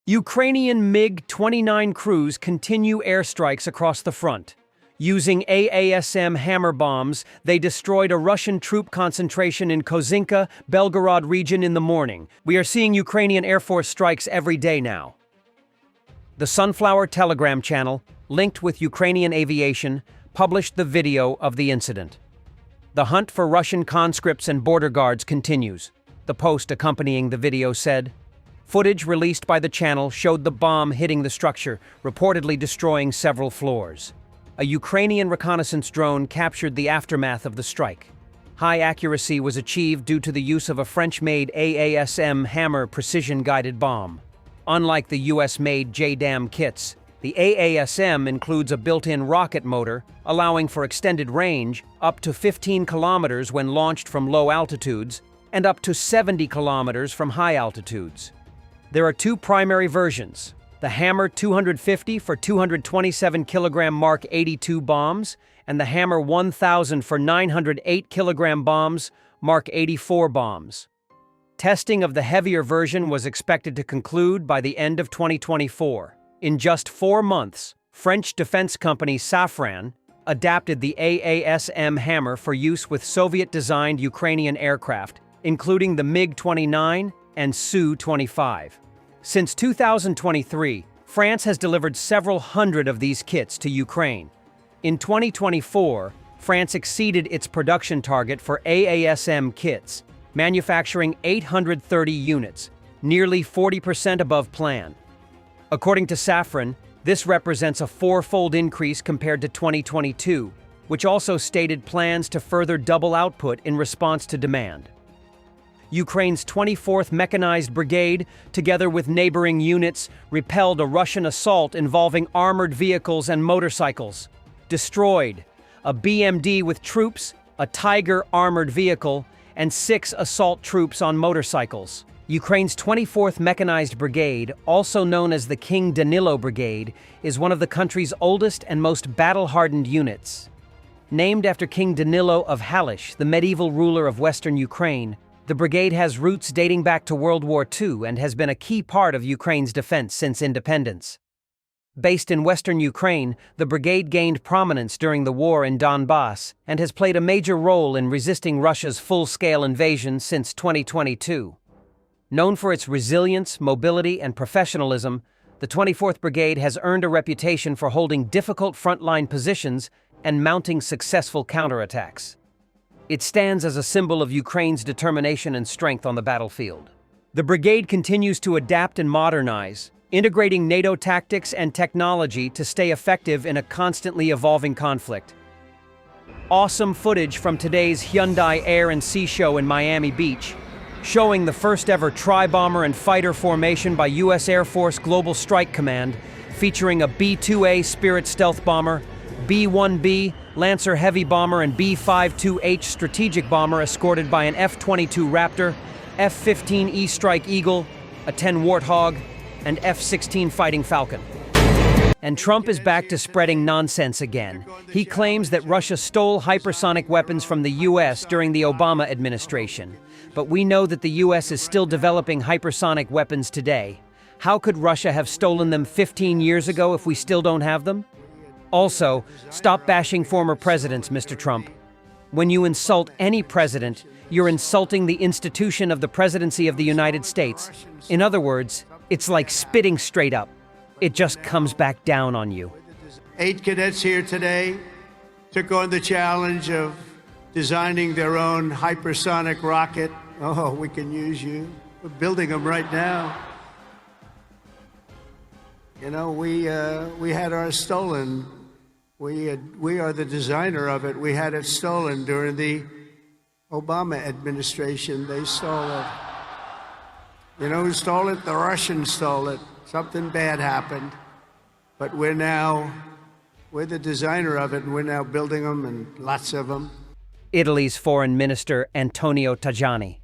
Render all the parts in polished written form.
Ukrainian MiG-29 crews continue airstrikes across the front. Using AASM Hammer bombs, they destroyed a Russian troop concentration in Kozinka, Belgorod region in the morning. We are seeing Ukrainian Air Force strikes every day now. The Sunflower Telegram channel, linked with Ukrainian Aviation, published the video of the incident. The hunt for Russian conscripts and border guards continues, the post accompanying the video said. Footage released by the channel showed the bomb hitting the structure, reportedly destroying several floors. A Ukrainian reconnaissance drone captured the aftermath of the strike. High accuracy was achieved due to the use of a French-made AASM Hammer precision-guided bomb. Unlike the US-made JDAM kits, the AASM includes a built-in rocket motor, allowing for extended range up to 15 kilometers when launched from low altitudes and up to 70 kilometers from high altitudes. There are two primary versions, the Hammer 250 for 227 kilogram Mark 82 bombs and the Hammer 1000 for 908 kilogram bombs, Mark 84 bombs. Testing of the heavier version was expected to conclude by the end of 2024. In just 4 months, French defense company Safran adapted the AASM Hammer for use with Soviet-designed Ukrainian aircraft, including the MiG-29 and Su-25. Since 2023, France has delivered several hundred of these kits to Ukraine. In 2024, France exceeded its production target for AASM kits, manufacturing 830 units, nearly 40% above plan. According to Safran, this represents a 4-fold increase compared to 2022, which also stated plans to further double output in response to demand. Ukraine's 24th Mechanized Brigade, together with neighboring units, repelled a Russian assault involving armored vehicles and motorcycles. Destroyed a BMD with troops, a Tiger armored vehicle, and 6 assault troops on motorcycles. Ukraine's 24th Mechanized Brigade, also known as the King Danilo Brigade, is one of the country's oldest and most battle-hardened units. Named after King Danilo of Halish, the medieval ruler of western Ukraine, the brigade has roots dating back to World War II and has been a key part of Ukraine's defense since independence. Based in western Ukraine, the brigade gained prominence during the war in Donbass and has played a major role in resisting Russia's full-scale invasion since 2022. Known for its resilience, mobility, and professionalism, the 24th Brigade has earned a reputation for holding difficult frontline positions and mounting successful counterattacks. It stands as a symbol of Ukraine's determination and strength on the battlefield. The brigade continues to adapt and modernize, integrating NATO tactics and technology to stay effective in a constantly evolving conflict. Awesome footage from today's Hyundai Air and Sea Show in Miami Beach, showing the first ever tri-bomber and fighter formation by U.S. Air Force Global Strike Command, featuring a B-2A Spirit stealth bomber, B-1B Lancer heavy bomber, and B-52H strategic bomber escorted by an F-22 Raptor, F-15E Strike Eagle, a 10 Warthog, and F-16 Fighting Falcon. And Trump is back to spreading nonsense again. He claims that Russia stole hypersonic weapons from the U.S. during the Obama administration. But we know that the U.S. is still developing hypersonic weapons today. How could Russia have stolen them 15 years ago if we still don't have them? Also, stop bashing former presidents, Mr. Trump. When you insult any president, you're insulting the institution of the presidency of the United States. In other words, it's like spitting straight up. It just comes back down on you. 8 cadets here today took on the challenge of designing their own hypersonic rocket. Oh, we can use you. We're building them right now. You know, we had ours stolen. We are the designer of it. We had it stolen during the Obama administration. They stole it. You know who stole it? The Russians stole it. Something bad happened. But we're the designer of it, and we're now building them, and lots of them. Italy's Foreign Minister Antonio Tajani.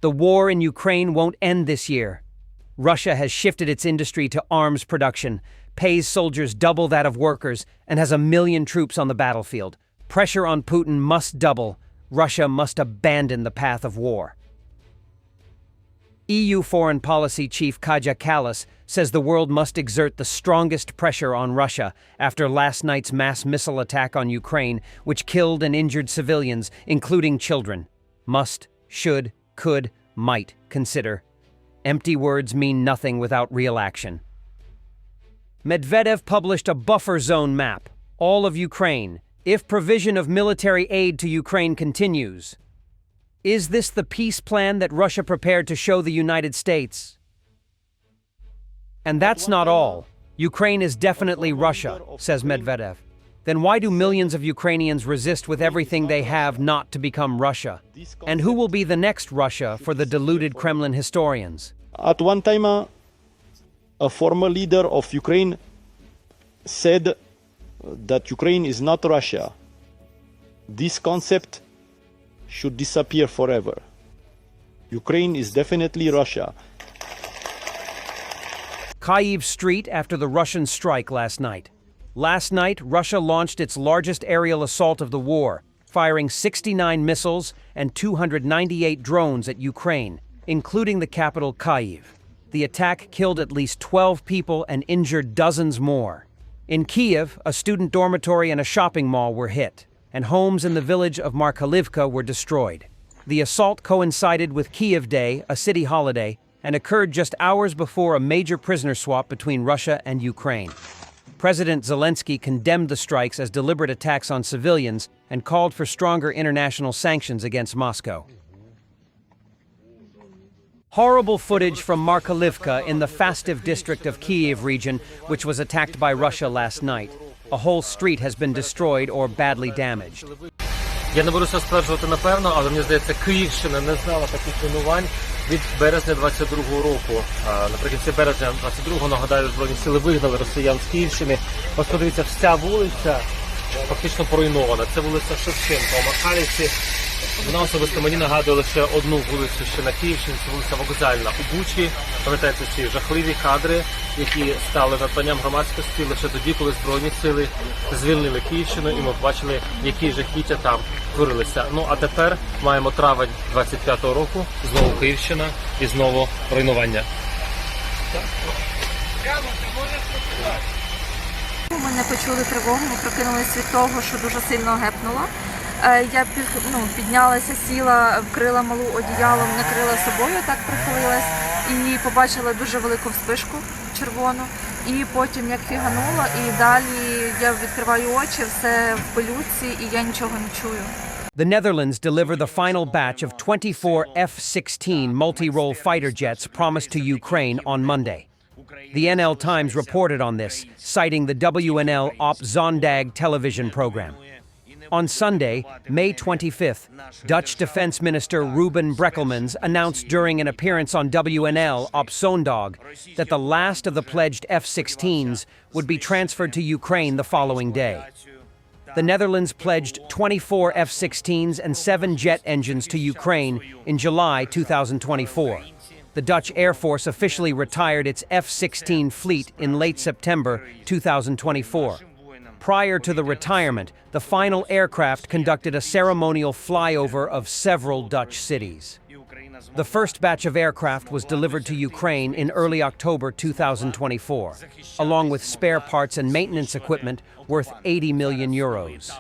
The war in Ukraine won't end this year. Russia has shifted its industry to arms production, pays soldiers double that of workers, and has 1 million troops on the battlefield. Pressure on Putin must double. Russia must abandon the path of war. EU Foreign Policy Chief Kaja Kallas says the world must exert the strongest pressure on Russia after last night's mass missile attack on Ukraine, which killed and injured civilians, including children. Must, should, could, might consider. Empty words mean nothing without real action. Medvedev published a buffer zone map, all of Ukraine, if provision of military aid to Ukraine continues. Is this the peace plan that Russia prepared to show the United States? And that's not all. Ukraine is definitely Russia, says Medvedev. Then why do millions of Ukrainians resist with everything they have not to become Russia? And who will be the next Russia for the deluded Kremlin historians? At one time, a former leader of Ukraine said that Ukraine is not Russia. This concept should disappear forever. Ukraine is definitely Russia. Kyiv Street after the Russian strike last night. Last night, Russia launched its largest aerial assault of the war, firing 69 missiles and 298 drones at Ukraine, including the capital Kyiv. The attack killed at least 12 people and injured dozens more. In Kyiv, a student dormitory and a shopping mall were hit, and homes in the village of Markalivka were destroyed. The assault coincided with Kyiv Day, a city holiday, and occurred just hours before a major prisoner swap between Russia and Ukraine. President Zelensky condemned the strikes as deliberate attacks on civilians and called for stronger international sanctions against Moscow. Horrible footage from Markalivka in the Fastiv district of Kyiv region, which was attacked by Russia last night. A whole street has been destroyed or badly damaged. Я не буду стверджувати напевно, але мені здається, Київщина не знала таких руйнувань від березня 22-го року. Наприкінці березня 22-го, нагадаю, Збройні сили вигнали росіян з Київщини. Ось подивіться, вся вулиця фактично поруйнована. Це вулиця Шевченка у Михайлівці. Вона особисто мені нагадує лише одну вулицю ще на Київщині, це вулиця Вокзальна у Бучі. Пам'ятаєте ці жахливі кадри, які стали надбанням громадськості лише тоді, коли Збройні сили звільнили Київщину, і ми бачили, які жахіття там творилися. Ну, а тепер маємо травень 25-го року, знову Київщина і знову руйнування. Ми не почули тривогу, ми прокинулися від того, що дуже сильно гепнуло. Я піднялася, сіла, вкрила малу одіялом, накрила собою, так прихилилась і побачила дуже велику вспишку червону. І потім як фігануло, і далі я відкриваю очі, все в пилюці, і я нічого не чую. The Netherlands deliver the final batch of 24 F-16 multi-role fighter jets promised to Ukraine on Monday. The NL Times reported on this, citing the WNL Op Zondag television program. On Sunday, May 25th, Dutch Defense Minister Ruben Brekelmans announced during an appearance on WNL Op Zondag that the last of the pledged F-16s would be transferred to Ukraine the following day. The Netherlands pledged 24 F-16s and 7 jet engines to Ukraine in July 2024. The Dutch Air Force officially retired its F-16 fleet in late September 2024. Prior to the retirement, the final aircraft conducted a ceremonial flyover of several Dutch cities. The first batch of aircraft was delivered to Ukraine in early October 2024, along with spare parts and maintenance equipment worth 80 million euros.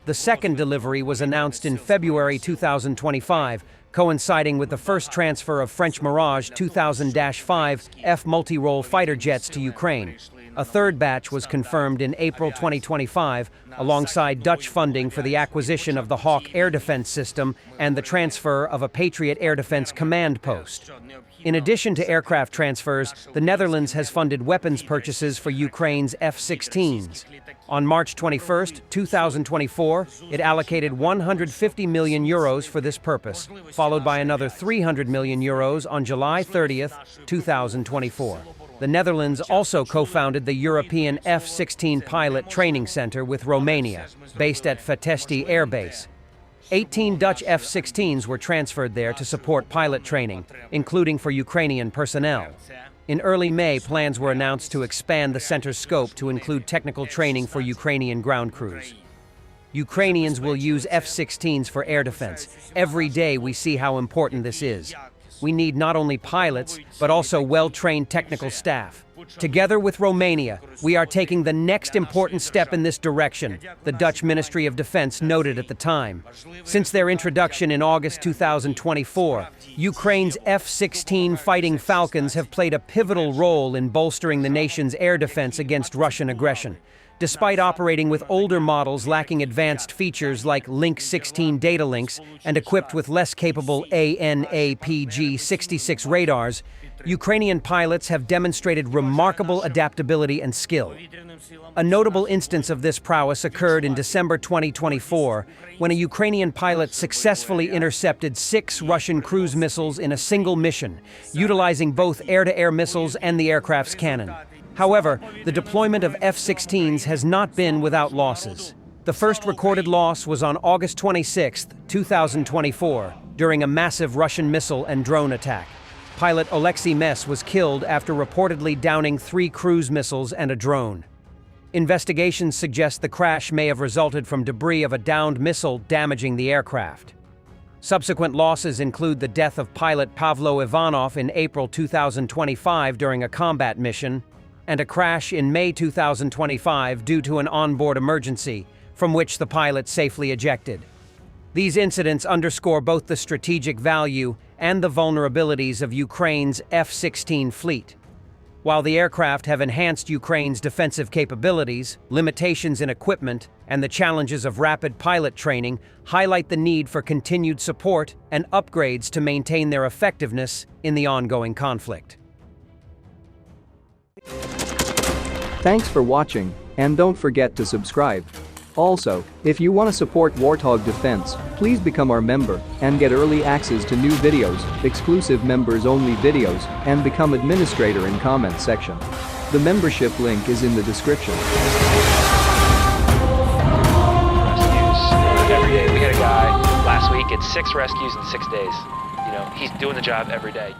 The second delivery was announced in February 2025, coinciding with the first transfer of French Mirage 2000-5 F multi-role fighter jets to Ukraine. A third batch was confirmed in April 2025, alongside Dutch funding for the acquisition of the Hawk air defense system and the transfer of a Patriot air defense command post. In addition to aircraft transfers, the Netherlands has funded weapons purchases for Ukraine's F-16s. On March 21, 2024, it allocated 150 million euros for this purpose, followed by another 300 million euros on July 30, 2024. The Netherlands also co-founded the European F-16 Pilot Training Center with Romania, based at Fatesti Air Base. 18 Dutch F-16s were transferred there to support pilot training, including for Ukrainian personnel. In early May, plans were announced to expand the center's scope to include technical training for Ukrainian ground crews. Ukrainians will use F-16s for air defense. Every day we see how important this is. we need not only pilots, but also well-trained technical staff. Together with Romania, we are taking the next important step in this direction, the Dutch Ministry of Defense noted at the time. Since their introduction in August 2024, Ukraine's F-16 Fighting Falcons have played a pivotal role in bolstering the nation's air defense against Russian aggression. Despite operating with older models lacking advanced features like Link 16 data links and equipped with less capable ANAPG-66 radars, Ukrainian pilots have demonstrated remarkable adaptability and skill. A notable instance of this prowess occurred in December 2024, when a Ukrainian pilot successfully intercepted 6 Russian cruise missiles in a single mission, utilizing both air-to-air missiles and the aircraft's cannon. However, the deployment of F-16s has not been without losses. The first recorded loss was on August 26, 2024, during a massive Russian missile and drone attack. Pilot Oleksiy Mess was killed after reportedly downing 3 cruise missiles and a drone. Investigations suggest the crash may have resulted from debris of a downed missile damaging the aircraft. Subsequent losses include the death of pilot Pavlo Ivanov in April 2025 during a combat mission, and a crash in May 2025 due to an onboard emergency, from which the pilot safely ejected. These incidents underscore both the strategic value and the vulnerabilities of Ukraine's F-16 fleet. While the aircraft have enhanced Ukraine's defensive capabilities, limitations in equipment, and the challenges of rapid pilot training highlight the need for continued support and upgrades to maintain their effectiveness in the ongoing conflict. Thanks for watching, and don't forget to subscribe. Also, if you want to support Warthog Defense, please become our member and get early access to new videos, exclusive members-only videos, and become administrator in comment section. The membership link is in the description. Rescues every day. We had a guy last week, it's 6 rescues in 6 days. You know, he's doing the job every day.